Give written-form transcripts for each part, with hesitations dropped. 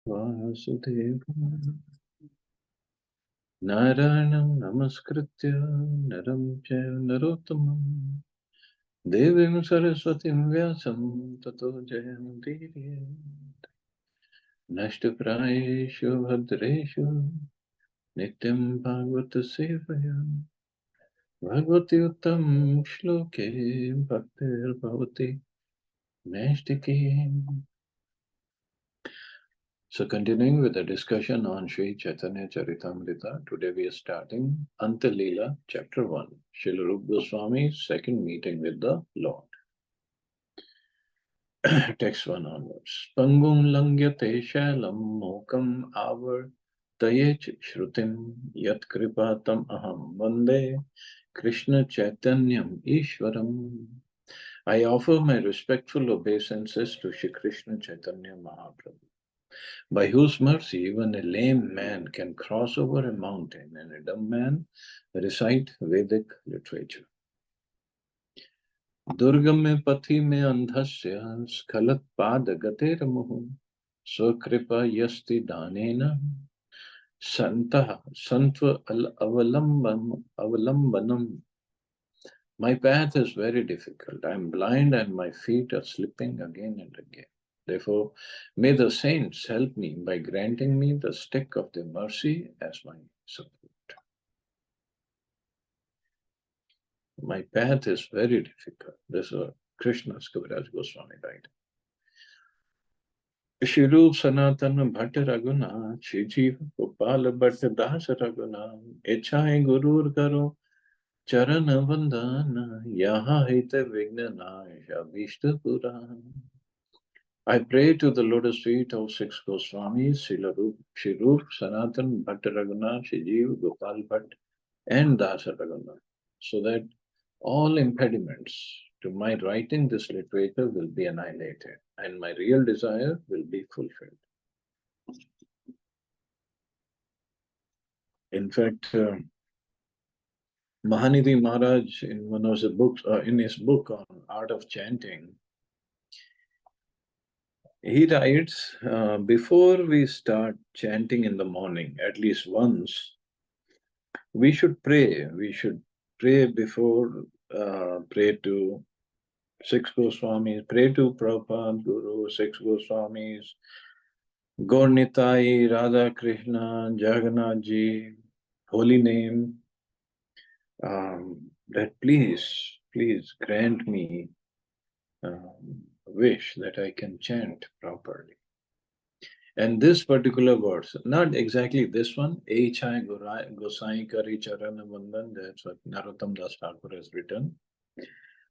Vasudevaya Narayanam Namaskritya Naram Chaiva Narottamam Devim Saraswatim Vyasam Tato Jayamudiriyat Nashtaprayeshu Bhadreshu Nityam Bhagavata Sevaya Bhagavati Uttam Shloke Bhaktir Bhavati Naistiki. So continuing with the discussion on Sri Chaitanya Charitamrita, today we are starting Antya Lila, chapter 1, Srila Rupa Goswami's second meeting with the Lord. Text 1 onwards. Pangum langyate shalam mokam avar tayech shrutim yat kripatam aham vande Krishna Chaitanyam Ishwaram. I offer my respectful obeisances to Shri Krishna Chaitanya Mahaprabhu, by whose mercy even a lame man can cross over a mountain and a dumb man recite Vedic literature. Durgam में पथि में अंधस्य स्खलत पाद गतेर मुहु स्वकृपा यस्ति दानेन संतः सन्त्व avalambanam. My path is very difficult. I am blind and my feet are slipping again and again. Therefore, may the saints help me by granting me the stick of their mercy as my support. My path is very difficult. This is Krishna's Kaviraj Goswami writing. Shri Rup Sanatana Bhatt Raghunath, Shri Jiva Gopal Bhatt Das Raghunath, Echai Gurur Karo Charana Vandana, Yaha Hita Vignanash Abhishta Puran. I pray to the lotus feet of six Goswamis, Shri Rup, Sanatan, Bhatt Raghunath, Shri Jiva Gopal Bhatt, and Dasa Raghunath, so that all impediments to my writing this literature will be annihilated and my real desire will be fulfilled. In fact, Mahanidhi Maharaj, in one of the books, in his book on art of chanting, he writes, before we start chanting in the morning, at least once, we should pray. We should pray before, pray to six Goswamis, pray to Prabhupada, Guru, six Goswamis, Gaurnitai, Radha Krishna, Jagannath Ji, holy name, that please grant me a wish that I can chant properly. And this particular verse, not exactly this one, Echai Gosai Kari Charana Vandan, that's what Narottam Das Thakur has written.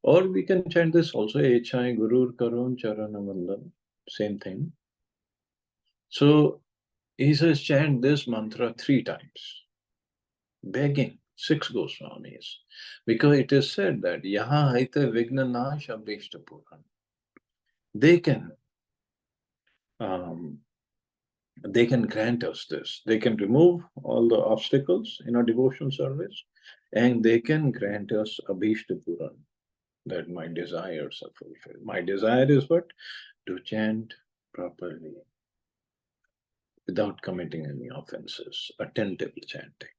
Or we can chant this also, Echai Gurur Karun Charana Vandan, same thing. So he says, chant this mantra 3 times, begging six Goswamis, because it is said that Yaha Haite Vigna Nash Abhishta Puran. They can grant us this. They can remove all the obstacles in our devotion service, and they can grant us Abhishta Puran, that my desires are fulfilled. My desire is what? To chant properly, without committing any offenses, attentive chanting.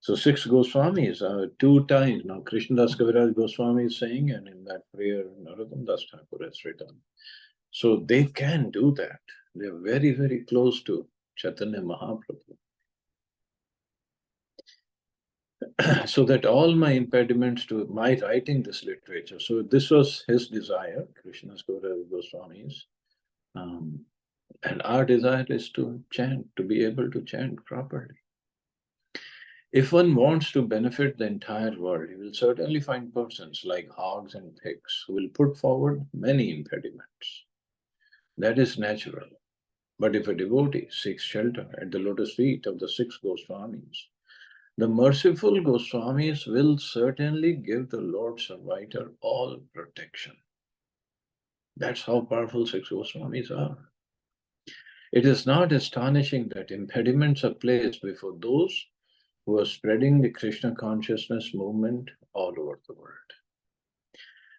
So 6 Goswamis, 2 times now Krishnadas Kaviraj Goswami is saying, and in that prayer Narottam Das Thakur has written. So they can do that. They are very, very close to Chaitanya Mahaprabhu. So that all my impediments to my writing this literature, so this was his desire, Krishnadas Kaviraj Goswami's, and our desire is to chant, to be able to chant properly. If one wants to benefit the entire world, he will certainly find persons like hogs and pigs who will put forward many impediments. That is natural. But if a devotee seeks shelter at the lotus feet of the 6 Goswamis, the merciful Goswamis will certainly give the Lord Servitor all protection. That's how powerful 6 Goswamis are. It is not astonishing that impediments are placed before those who are spreading the Krishna consciousness movement all over the world.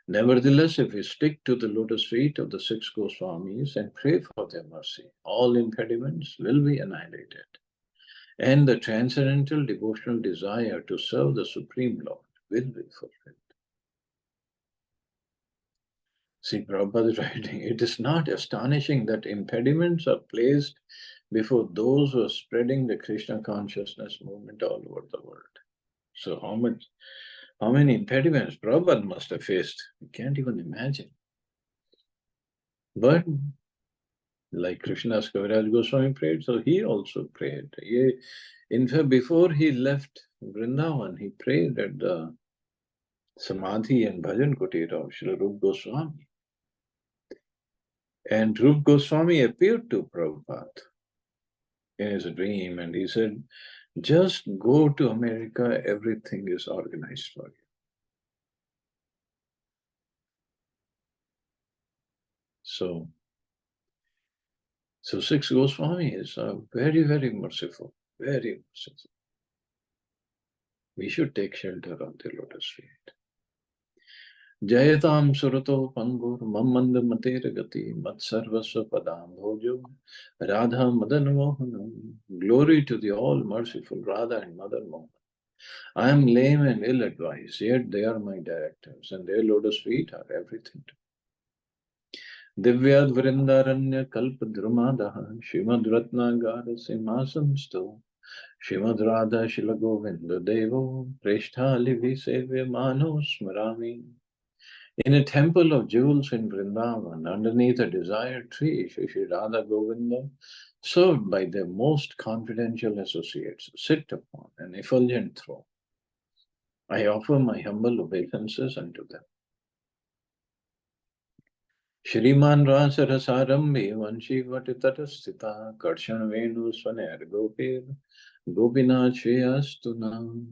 Nevertheless, if we stick to the lotus feet of the six Goswamis and pray for their mercy, all impediments will be annihilated, and the transcendental devotional desire to serve the Supreme Lord will be fulfilled. See, Prabhupada is writing, it is not astonishing that impediments are placed before those who are spreading the Krishna consciousness movement all over the world. So how many impediments Prabhupada must have faced? We can't even imagine. But like Krishna's Kaviraj Goswami prayed, so he also prayed. In fact, before he left Vrindavan, he prayed at the Samadhi and Bhajan Kutir of Srila Rupa Goswami. And Rupa Goswami appeared to Prabhupada in his dream, and he said, just go to America, everything is organized for you. So six Goswamis are very, very merciful, very merciful. We should take shelter of the lotus feet. Jayatam surato pangur mamand mater gati mat sarvasva padam bhojo Radha Madan Mohanam. Glory to the all merciful Radha and Madan Mohan. I am lame and ill advised, yet they are my directors, and their lotus feet are everything to me. Divyad Vrindaranya Kalpadrumadaha Shrimad Ratnagara Simhasamsto Shrimad Radha Shilagovinda Devo Preshtha Livi Sevya Mano Smarami. In a temple of jewels in Vrindavan, underneath a desired tree, Shri Radha Govinda, served by their most confidential associates, sit upon an effulgent throne. I offer my humble obeisances unto them. Shriman Rasa Rasarambi Vanshi Vatitatasthita Karshan Venu Swaner Gopir Gopinath Sheyastuna.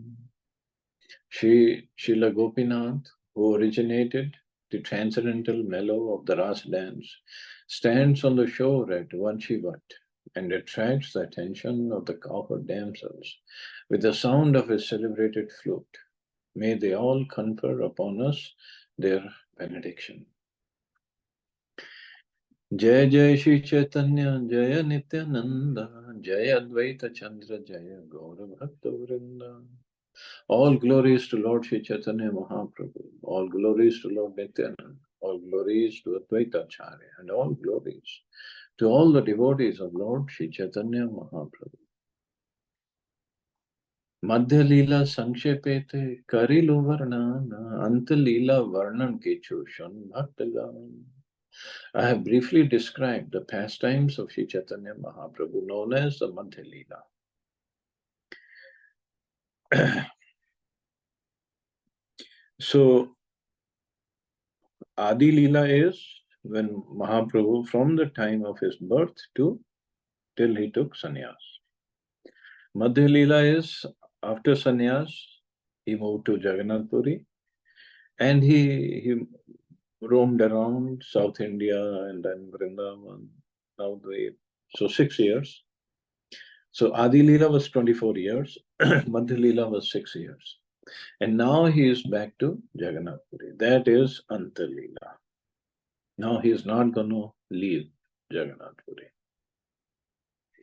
Srila Gopinath, who originated the transcendental mellow of the Ras dance, stands on the shore at Vanshivat and attracts the attention of the cowherd damsels with the sound of his celebrated flute. May they all confer upon us their benediction. Jaya Jaya Shri Chaitanya, Jaya Nityananda, Jaya Advaita Chandra, Jaya Gaura Bhakta Vrinda. All glories to Lord Sri Chaitanya Mahaprabhu, all glories to Lord Nityananda, all glories to Advaita Acharya, and all glories to all the devotees of Lord Sri Chaitanya Mahaprabhu. Madhya Lila Sankshepe Karilu Varnana Anta Lila Varnan Kichushan Bhaktagan. I have briefly described the pastimes of Sri Chaitanya Mahaprabhu known as the Madhya Lila. So, Adi Lila is when Mahaprabhu, from the time of his birth till he took sannyas. Madhya Lila is after sannyas, he moved to Jagannath Puri and he roamed around South India and then Vrindavan. So 6 years. So Adi Lila was 24 years, Madhya Lila was 6 years. And now he is back to Jagannath Puri. That is Antya Lila. Now he is not going to leave Jagannath Puri.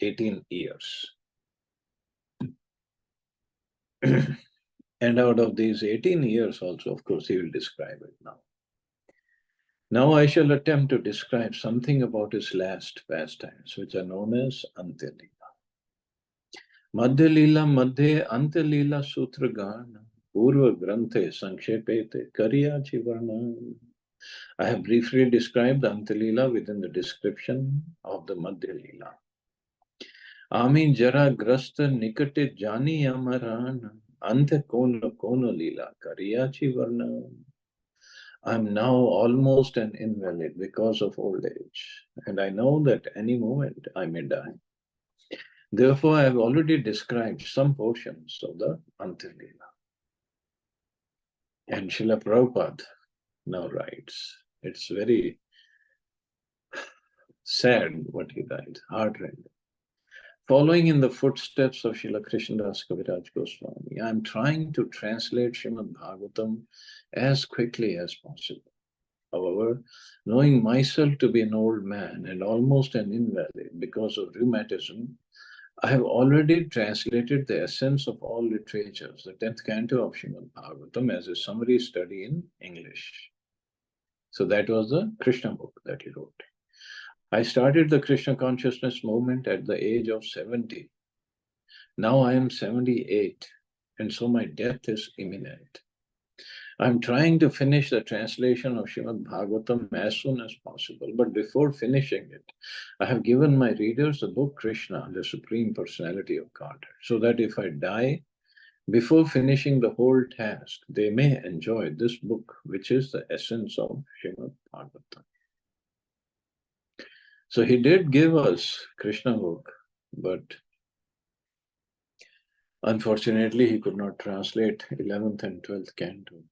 18 years. And out of these 18 years also, of course, he will describe it now. Now I shall attempt to describe something about his last pastimes, which are known as Antya Lila. Madhya Lila Madhya Antya Lila Sutra Gana Purva Granthe Sankshepete Kariyachi Varna. I have briefly described Antya Lila within the description of the Madhya Lila. Ami jara grasta nikate jani amarana ante kono kono lila kariyachi varna. I am now almost an invalid because of old age, and I know that any moment I may die. Therefore, I have already described some portions of the Antya Lila. And Srila Prabhupada now writes, it's very sad what he writes, heartrending. Following in the footsteps of Srila Krishnadas Kaviraj Goswami, I am trying to translate Srimad Bhagavatam as quickly as possible. However, knowing myself to be an old man and almost an invalid because of rheumatism, I have already translated the essence of all literatures, the 10th canto of Srimad Bhagavatam, as a summary study in English. So that was the Krishna book that he wrote. I started the Krishna consciousness movement at the age of 70. Now I am 78, and so my death is imminent. I'm trying to finish the translation of Srimad Bhagavatam as soon as possible, but before finishing it, I have given my readers the book Krishna, the Supreme Personality of Godhead, so that if I die before finishing the whole task, they may enjoy this book, which is the essence of Srimad Bhagavatam. So he did give us Krishna book, but unfortunately he could not translate 11th and 12th canto.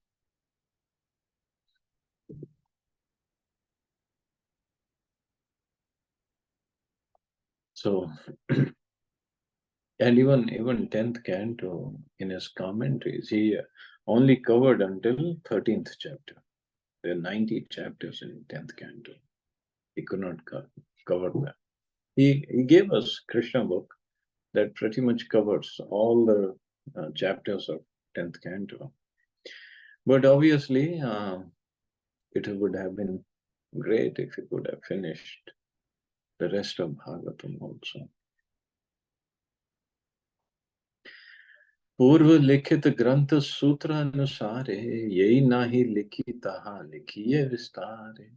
So, and even 10th canto in his commentaries, he only covered until 13th chapter. There are 90 chapters in 10th canto. He could not cover them. He gave us Krishna book that pretty much covers all the chapters of 10th canto. But obviously, it would have been great if he could have finished the rest of Bhagavatam also. पूर्व लिखित ग्रंथ सूत्र अनुसारे यही नाही लिखी तहा लिखिए विस्तारे.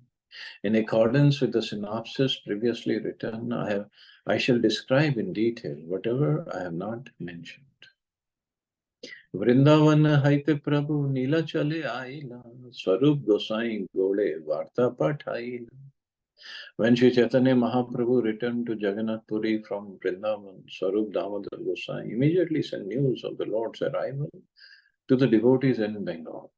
In accordance with the synopsis previously written, I shall describe in detail whatever I have not mentioned. Vrindavan हाइते प्रभु नीला चले आईला स्वरूप गोसाई गोड़े वार्ता पाठाईला. When Sri Chaitanya Mahaprabhu returned to Jagannath Puri from Vrindavan, Swarup Damodar Gosai immediately sent news of the Lord's arrival to the devotees in Bengal.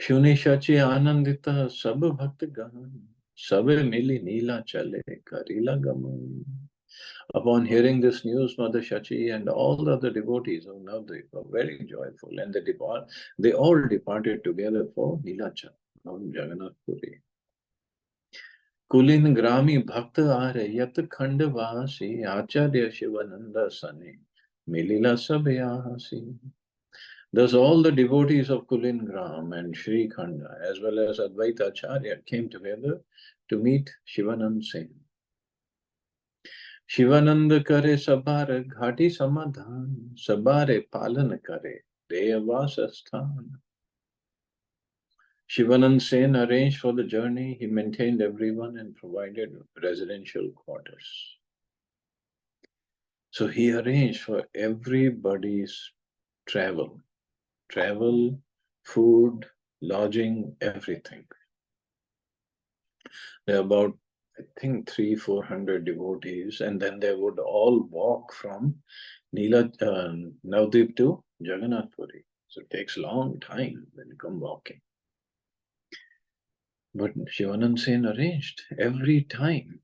Shuni Shachi Anandita Sab Bhakta Gahan Sabe Mili Nila Chale Karila Gaman. Upon hearing this news, Mother Shachi and all the other devotees of Navadvip were very joyful, and they all departed together for Nilachal of Jagannath Puri. कुलीन ग्रामी भक्त आरे यत खंडवासी आचार्य शिवानंद सने मिलिला सब यासी. Thus all the devotees of Kulin Gram and Sri Khanda as well as Advaita Acharya came together to meet Shivanand Singh. Shivanand kare sabare ghati samadhan sabare palan kare deyavasa sthan. Shivanand Sen arranged for the journey. He maintained everyone and provided residential quarters. So he arranged for everybody's travel, food, lodging, everything. There are about, I think, 300-400 devotees, and then they would all walk from Navadvip to Jagannath Puri. So it takes a long time when you come walking. But Shivanand Sen arranged every time.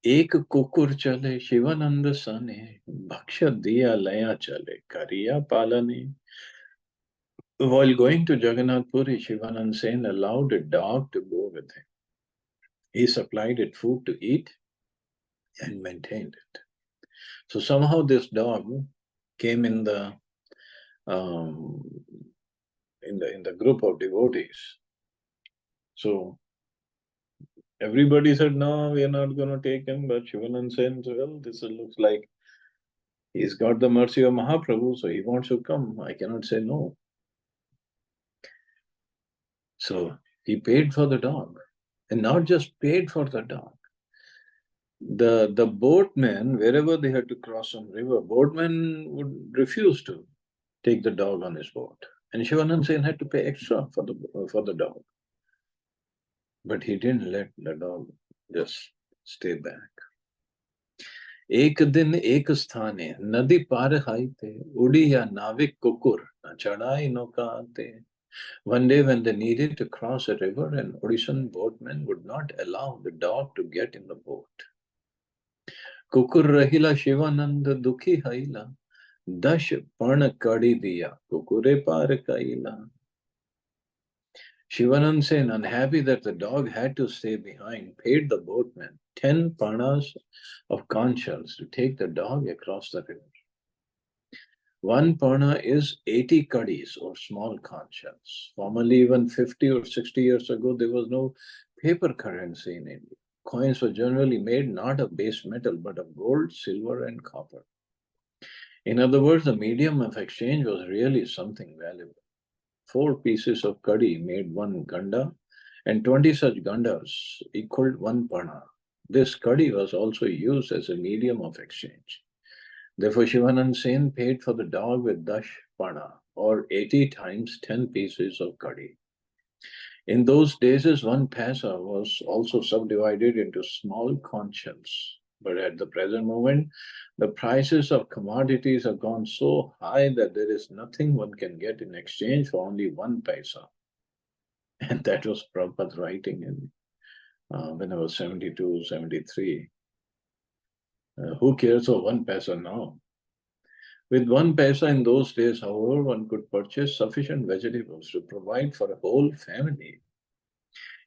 एक कुकुर चले शिवानंद सने भक्ष दिया लया चले करिया पालने. While going to Jagannath Puri, Shivanand Sen allowed a dog to go with him. He supplied it food to eat and maintained it. So somehow this dog came in the group of devotees. So everybody said, no, we are not going to take him. But Shivanand said, well, this looks like he's got the mercy of Mahaprabhu, so he wants to come. I cannot say no. So he paid for the dog, and not just paid for the dog. The boatmen, wherever they had to cross some river, boatmen would refuse to take the dog on his boat. And Shivanand Sen had to pay extra for the dog. But he didn't let the dog just stay back. एक दिन एक स्थाने नदी पार हाईते उड़ी या नाविक कुकुर न चढ़ाई नौका आते. One day when they needed to cross a river, an Odishan boatman would not allow the dog to get in the boat. कुकुर रहिला शिवानंद दुखी हईला दश पण कड़ी दिया कुकुरे पार कईला. Shivanand Sen, unhappy that the dog had to stay behind, paid the boatman 10 panas of conch shells to take the dog across the river. One parna is 80 kadis or small conch shells. Formerly, even 50 or 60 years ago, there was no paper currency in India. Coins were generally made not of base metal but of gold, silver, and copper. In other words, the medium of exchange was really something valuable. 4 pieces of kadi made one ganda, and 20 such gandas equaled one parna. This kadi was also used as a medium of exchange. Therefore, Shivanand Sen paid for the dog with dash parna, or 80 times 10 pieces of kadi. In those days, one paisa was also subdivided into small conch shells. But at the present moment, the prices of commodities have gone so high that there is nothing one can get in exchange for only one paisa. And that was Prabhupada writing in when I was 72, 73. Who cares for one paisa now? With one paisa in those days, however, one could purchase sufficient vegetables to provide for a whole family.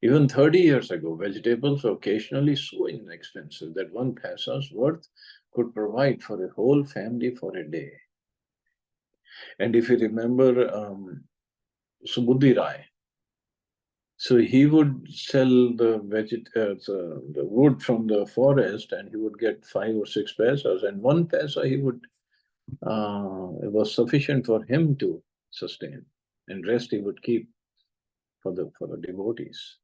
Even 30 years ago, vegetables were occasionally so inexpensive that one paisa's worth could provide for a whole family for a day. And if you remember Subudhi Rai, so he would sell the wood from the forest, and he would get 5 or 6 paisas, and one paisa it was sufficient for him to sustain, and rest he would keep for the devotees.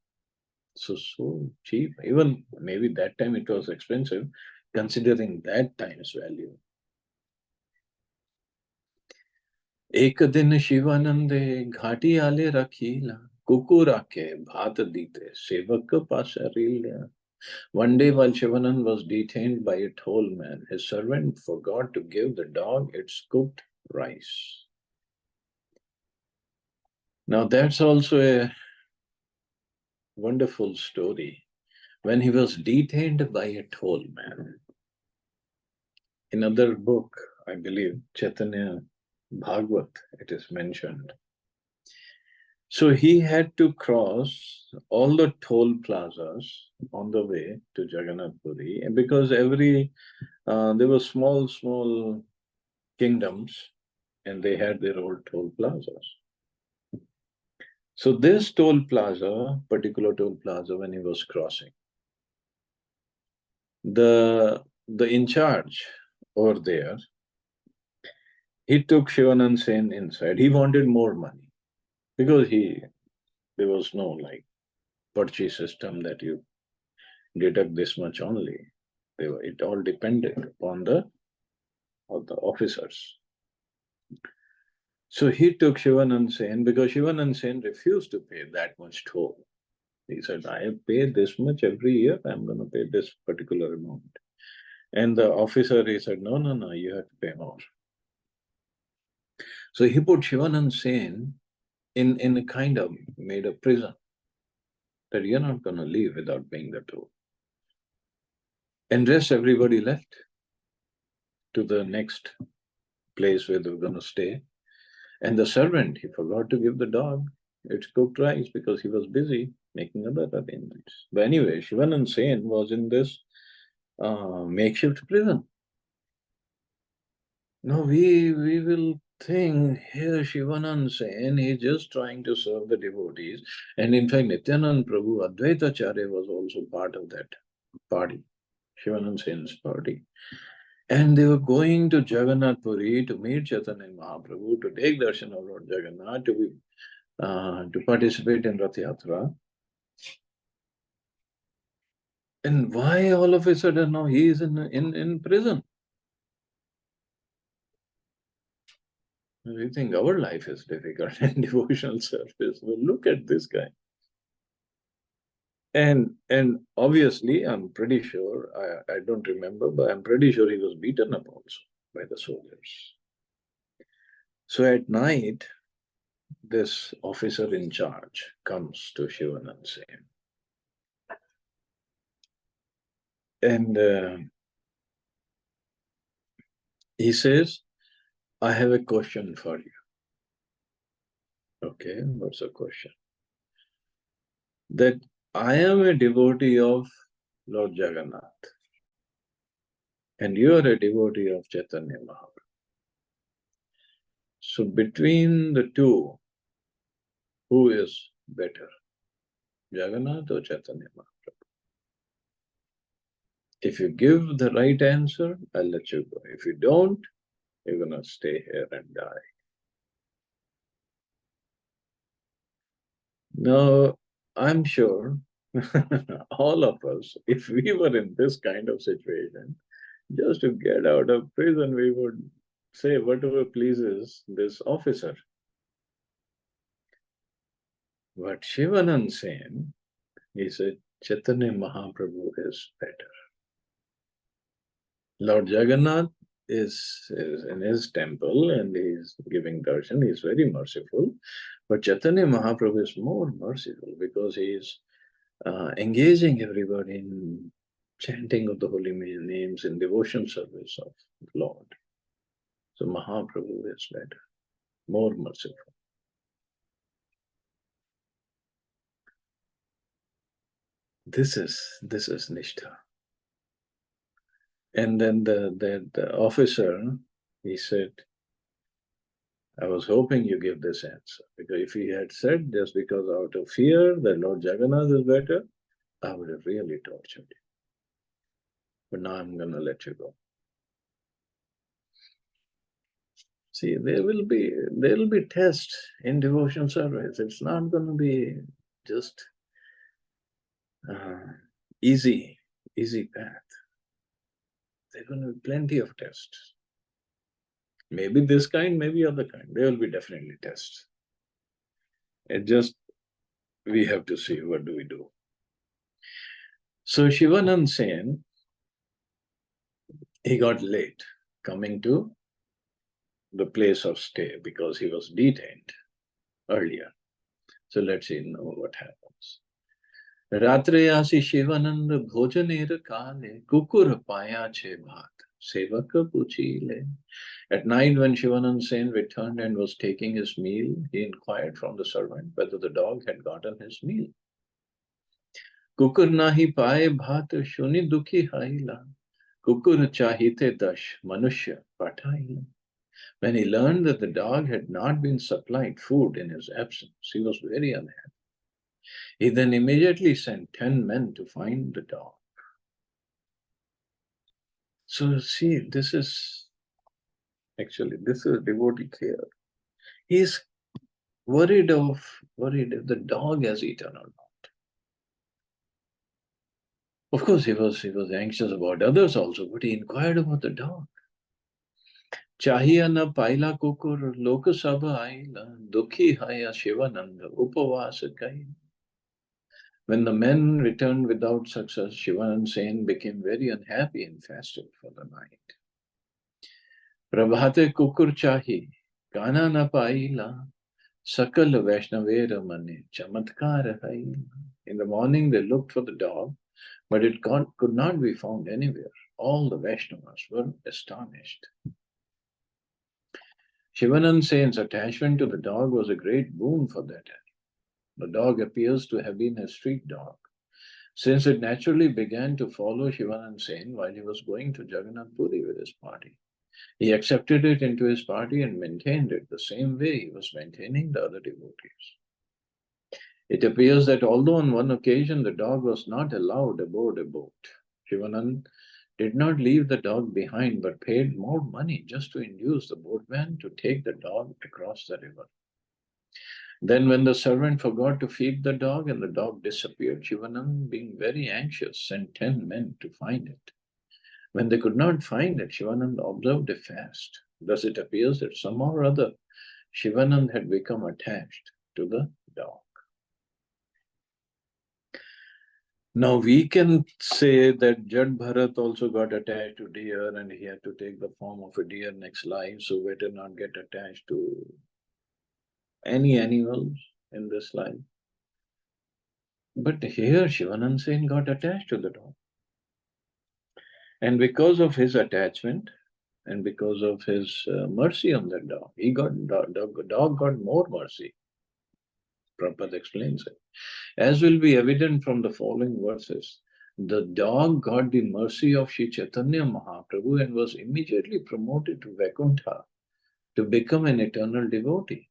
So cheap. Even maybe that time it was expensive, considering that time's value. एक दिन शिवानंदे घाटी आले रखीला कुकुर आके भात दीते सेवक पास Reela. One day, while Shivanand was detained by a toll man, his servant forgot to give the dog its cooked rice. Now, that's also a wonderful story. When he was detained by a toll man, in another book, I believe, Chaitanya Bhagavad, it is mentioned. So he had to cross all the toll plazas on the way to Jagannath Puri, and because there were small kingdoms, and they had their own toll plazas. So this particular toll plaza, when he was crossing, the in charge over there, he took Shivanand Sen inside. He wanted more money because there was no like purchase system that you deduct this much only. It all depended upon the officers. So he took Shivanand Sen because Shivanand Sen refused to pay that much toll. He said, I have paid this much every year, I'm going to pay this particular amount. And the officer, he said, no, you have to pay more. So he put Shivanand Sen in a kind of made a prison that you're not going to leave without paying the toll. And rest everybody left to the next place where they were going to stay. And the servant, he forgot to give the dog its cooked rice because he was busy making other arrangements. But anyway, Shivanand Sen was in this makeshift prison. Now we will think here Shivanand Sen is just trying to serve the devotees. And in fact, Nityanand Prabhu, Advaita Acharya was also part of that party, Shivanand Sen's party. And they were going to Jagannath Puri to meet Chaitanya Mahaprabhu, to take darshan of Lord Jagannath, to participate in Rath Yatra. And why all of a sudden now he is in prison? We think our life is difficult in devotional service. Well, look at this guy. And obviously, I'm pretty sure, I don't remember, but I'm pretty sure he was beaten up also by the soldiers. So at night, this officer in charge comes to Shivanand Sen. And he says, I have a question for you. Okay, what's the question? that I am a devotee of Lord Jagannath and you are a devotee of Chaitanya Mahaprabhu. So between the two, who is better, Jagannath or Chaitanya Mahaprabhu? If you give the right answer, I'll let you go. If you don't, you're gonna stay here and die. Now, I'm sure all of us, if we were in this kind of situation, just to get out of prison, we would say whatever pleases this officer. But Shivanand Sen, he said, Chaitanya Mahaprabhu is better. Lord Jagannath is in his temple and he's giving darshan, he's very merciful. But Chaitanya Mahaprabhu is more merciful because he is engaging everybody in chanting of the holy names in devotion service of the Lord. So Mahaprabhu is better, more merciful. This is Nishtha. And then the officer, he said, I was hoping you give this answer. Because if he had said just because out of fear that Lord Jagannath is better, I would have really tortured you. But now I'm going to let you go. See, there will be tests in devotion service. It's not going to be just uh, easy path. There are going to be plenty of tests. Maybe this kind, maybe other kind. There will be definitely tests. It just, we have to see what do we do. So Shivanand Sen, he got late coming to the place of stay because he was detained earlier. So let's see now what happens. रात्रे आसी शिवानंद भोजनेर काले कुकुर पाया छे भात सेवक पूछीले. At night, when Shivanand Sen returned and was taking his meal, he inquired from the servant whether the dog had gotten his meal. कुकुर नाही पाए भात शुनि दुखी हाइला कुकुर चाहते दश मनुष्य पठाइला. When he learned that the dog had not been supplied food in his absence, he was very unhappy. He then immediately sent 10 men to find the dog. So see, this is devotee care. He's worried if the dog has eaten or not. Of course, he was anxious about others also, but he inquired about the dog. Chahiya na paila kukur lok sabha aila dukhi haya Shivananda upavasa kai. When the men returned without success, Shivanand Sen became very unhappy and fasted for the night. Prabhate kukur chahi kana na paila sakal Vaishnavera mane chamatkar haila. In the morning, they looked for the dog, but it could not be found anywhere. All the Vaishnavas were astonished. Shivanand Sen's attachment to the dog was a great boon for that animal. The dog appears to have been a street dog, since it naturally began to follow Shivanand Sen while he was going to Jagannath Puri with his party. He accepted it into his party and maintained it the same way he was maintaining the other devotees. It appears that although on one occasion the dog was not allowed aboard a boat, Shivanand did not leave the dog behind but paid more money just to induce the boatman to take the dog across the river. Then when the servant forgot to feed the dog and the dog disappeared, Shivanand, being very anxious, sent 10 men to find it. When they could not find it, Shivanand observed a fast. Thus it appears that somehow or other, Shivanand had become attached to the dog. Now we can say that Jad Bharat also got attached to deer and he had to take the form of a deer next life, so better not get attached to any animals in this life. But here Shivanand Sen got attached to the dog. And because of his attachment and because of his mercy on that dog, dog got more mercy. Prabhupada explains it. As will be evident from the following verses, the dog got the mercy of Sri Chaitanya Mahaprabhu and was immediately promoted to Vaikuntha to become an eternal devotee.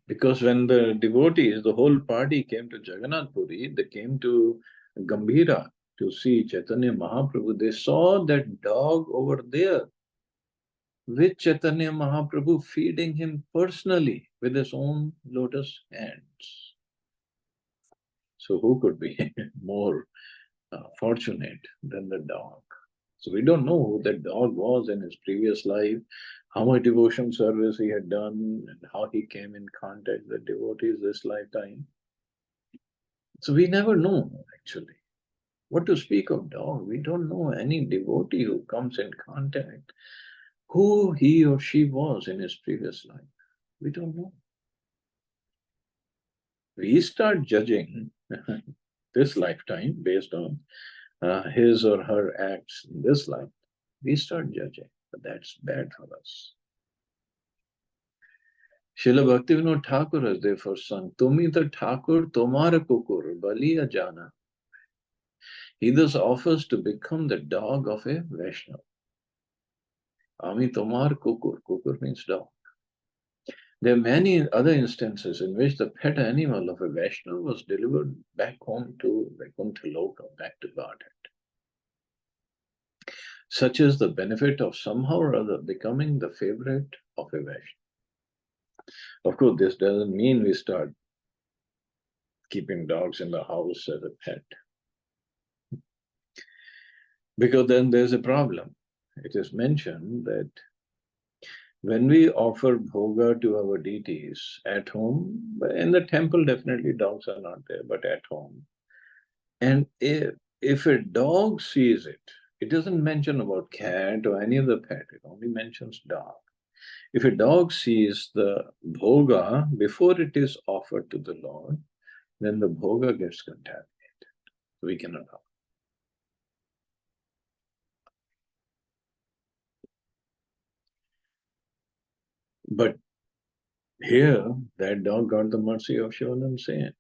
Because when the devotees, the whole party came to Jagannath Puri, they came to Gambhira to see Chaitanya Mahaprabhu. They saw that dog over there with Chaitanya Mahaprabhu feeding him personally with his own lotus hands. So who could be more fortunate than the dog? So we don't know who that dog was in his previous life, how much devotion service he had done, and how he came in contact with devotees this lifetime. So we never know, actually. What to speak of dog? We don't know any devotee who comes in contact, who he or she was in his previous life. We don't know. We start judging this lifetime based on his or her acts in this life. We start judging, but that's bad for us. Srila Bhaktivinoda Thakur has therefore sung, Tumi the Thakur, Tomar Kukur, Baliya Jana. He thus offers to become the dog of a Vaishnava. Ami Tomar Kukur. Kukur means dog. There are many other instances in which the pet animal of a Vaishnava was delivered back home to Vaikuntha Loka, back to Godhead. Such is the benefit of somehow or other becoming the favorite of a Vaishnava. Of course, this doesn't mean we start keeping dogs in the house as a pet. Because then there's a problem. It is mentioned that when we offer bhoga to our deities at home, in the temple definitely dogs are not there, but at home. And if a dog sees it, it doesn't mention about cat or any other pet, it only mentions dog. If a dog sees the bhoga before it is offered to the Lord, then the bhoga gets contaminated. We cannot offer. But here, that dog got the mercy of Shivanand Sen.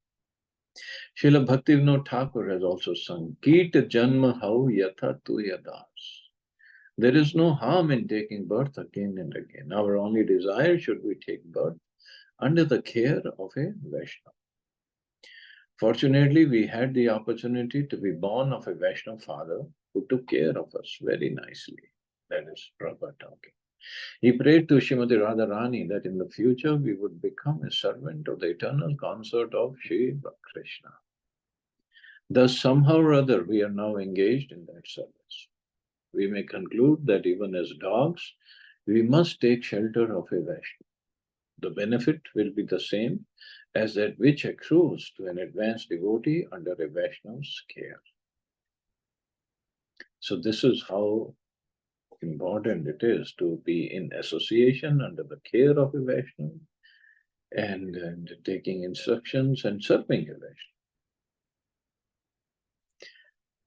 Srila Bhaktivinoda Thakur has also sung, Keet Janma Hau Yatha Tu Yadas. There is no harm in taking birth again and again. Our only desire should we take birth under the care of a Vaishnava. Fortunately, we had the opportunity to be born of a Vaishnava father who took care of us very nicely. That is Prabhupada talking. He prayed to Srimati Radharani that in the future we would become a servant of the eternal consort of Sri Krishna. Thus, somehow or other, we are now engaged in that service. We may conclude that even as dogs, we must take shelter of a Vaishnava. The benefit will be the same as that which accrues to an advanced devotee under a Vaishnava's care. So this is how important it is to be in association under the care of a Vaishnava and taking instructions and serving a Vaishnava.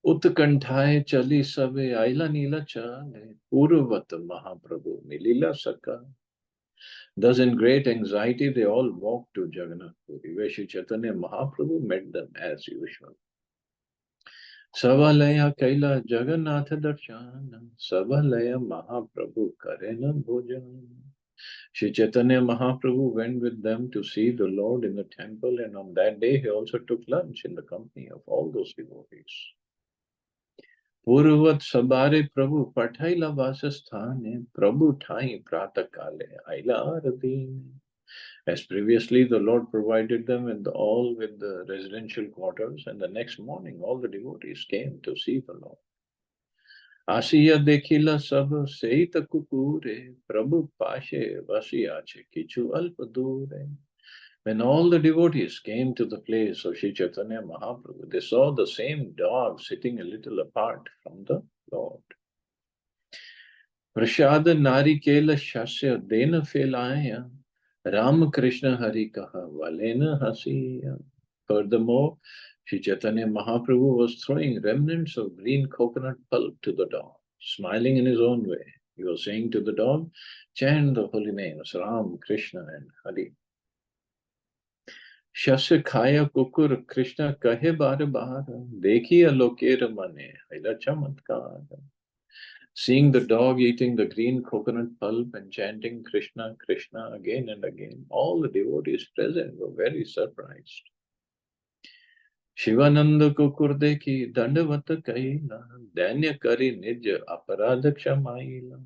Utkanthai chali sabe aila nila chale Urvat Mahaprabhu milila saka. Thus in great anxiety they all walked to Jagannath Puri, where Sri Chaitanya Mahaprabhu met them as usual. Savalaya Kaila Jagannath Darshana Savalaya Mahaprabhu Karena Bhojan. Sri Chaitanya Mahaprabhu went with them to see the Lord in the temple, and on that day he also took lunch in the company of all those devotees. Purvat Sabare Prabhu Pathaila Vasasthane Prabhu Thai Pratakale Aila Aradine. As previously, the Lord provided them with the residential quarters, and the next morning all the devotees came to see the Lord. Asiya dekhila sab seita kukure Prabhu pashe vasiyache kichu alpadure. When all the devotees came to the place of Sri Chaitanya Mahaprabhu, they saw the same dog sitting a little apart from the Lord. Prashada narikela shasya dena felaya Ram Krishna Hari Kaha Valena Hasiya. Furthermore, Sri Chaitanya Mahaprabhu was throwing remnants of green coconut pulp to the dog, smiling in his own way. He was saying to the dog, chant the holy names Ram, Krishna, and Hari. Shasya khaya kukur Krishna kahe bare bar, dekhi alokera mane, haila chamatkar. Seeing the dog eating the green coconut pulp and chanting Krishna, Krishna again and again, all the devotees present were very surprised. Shivananda kukur dekhi dandavata kaila, danya kari nij aparadha kshamaila.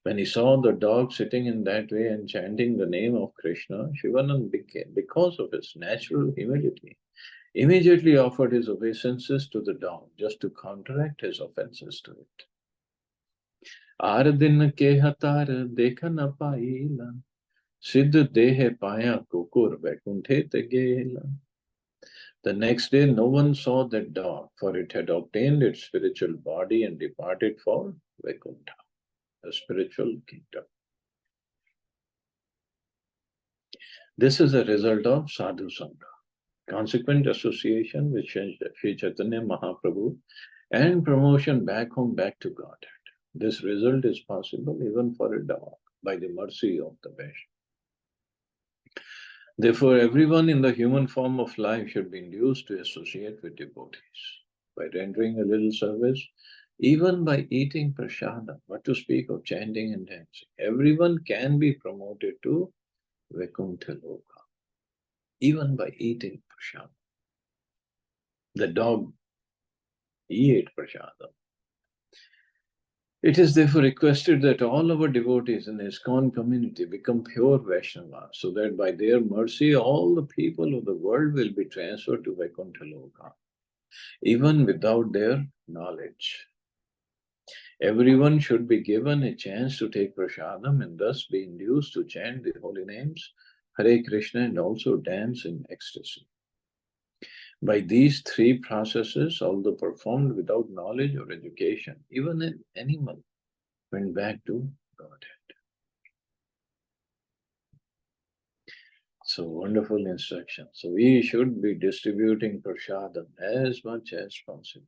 When he saw the dog sitting in that way and chanting the name of Krishna, Shivanand became, because of his natural humility, immediately offered his obeisances to the dog just to counteract his offenses to it. आर दिन के हतार देखा न पाइला सिद्ध देह पाया कुकुर वैकुंठे ते गेला. The next day no one saw that dog, for it had obtained its spiritual body and departed for Vaikuntha, the spiritual kingdom. This is a result of sadhu sangha, consequent association with Sri Chaitanya Mahaprabhu, and promotion back home, back to Godhead. This result is possible even for a dog by the mercy of the Vaishnava. Therefore, everyone in the human form of life should be induced to associate with devotees by rendering a little service, even by eating prasada, what to speak of chanting and dancing. Everyone can be promoted to Vaikuntha Loka, even by eating prasada. The dog, he ate prasada. It is therefore requested that all our devotees in the ISKCON community become pure Vaishnavas, so that by their mercy all the people of the world will be transferred to Vaikuntha Loka, even without their knowledge. Everyone should be given a chance to take prasadam and thus be induced to chant the holy names, Hare Krishna, and also dance in ecstasy. By these three processes, although performed without knowledge or education, even an animal went back to Godhead. So wonderful instruction. So we should be distributing prasadam as much as possible,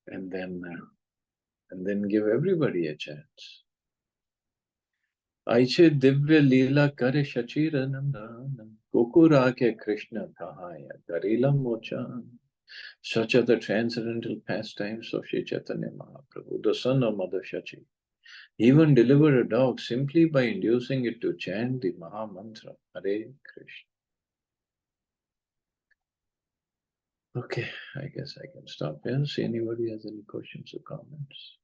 and then give everybody a chance. Aiche Divya Lila Kare Shachira Nandana Kukura ke Krishna Kahaya Karila Mochan. Such are the transcendental pastimes of Sri Chaitanya Mahaprabhu, the son of Mother Shachi. He even delivered a dog simply by inducing it to chant the Maha Mantra, Hare Krishna. Okay, I guess I can stop here. See anybody has any questions or comments?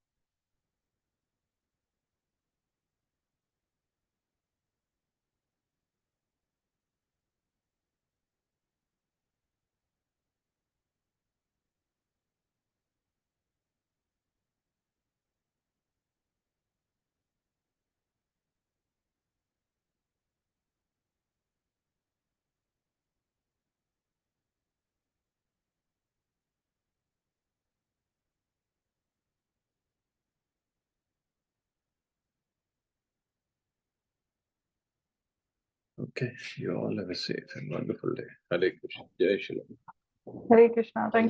Okay, you all have a safe and wonderful day. Hare Krishna. Jai Shri Ram. Hare Krishna. Thank you.